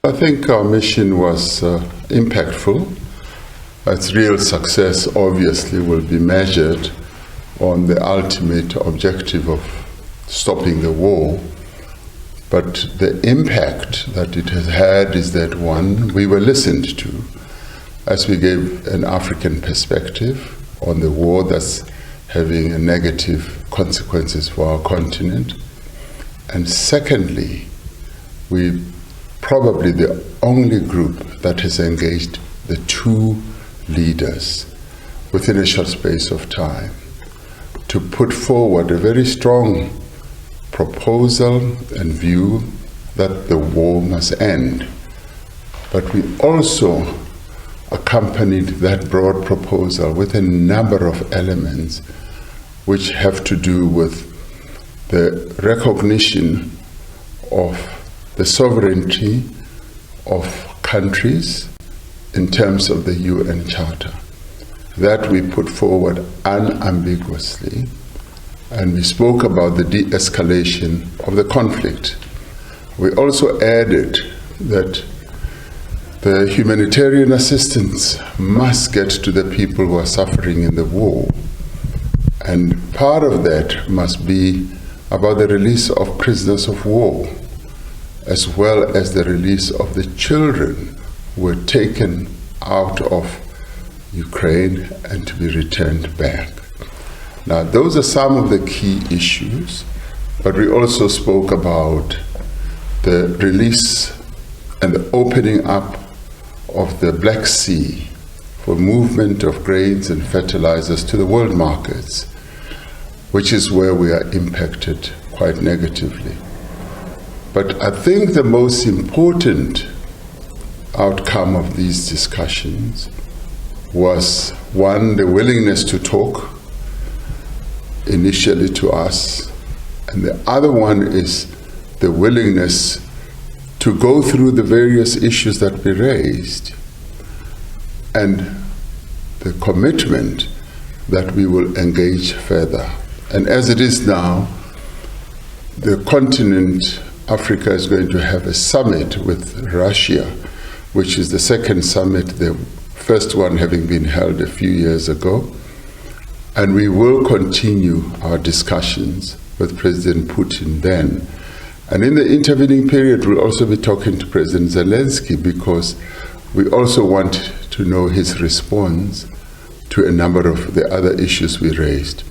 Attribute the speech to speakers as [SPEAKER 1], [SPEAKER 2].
[SPEAKER 1] I think our mission was impactful. Its real success obviously will be measured on the ultimate objective of stopping the war. But the impact that it has had is that, one, we were listened to as we gave an African perspective on the war that's having a negative consequences for our continent. And secondly, we probably the only group that has engaged the two leaders within a short space of time to put forward a very strong proposal and view that the war must end. But we also accompanied that broad proposal with a number of elements which have to do with the recognition of the sovereignty of countries in terms of the UN Charter. That we put forward unambiguously, and we spoke about the de-escalation of the conflict. We also added that the humanitarian assistance must get to the people who are suffering in the war. And part of that must be about the release of prisoners of war, as well as the release of the children who were taken out of Ukraine and to be returned back. Now, those are some of the key issues, but we also spoke about the release and the opening up of the Black Sea for movement of grains and fertilizers to the world markets, which is where we are impacted quite negatively. But I think the most important outcome of these discussions was, one, the willingness to talk initially to us, and the other one is the willingness to go through the various issues that we raised, and the commitment that we will engage further. And as it is now, the continent, Africa, is going to have a summit with Russia, which is the second summit, the first one having been held a few years ago. And we will continue our discussions with President Putin then. And in the intervening period, we'll also be talking to President Zelenskyy, because we also want to know his response to a number of the other issues we raised.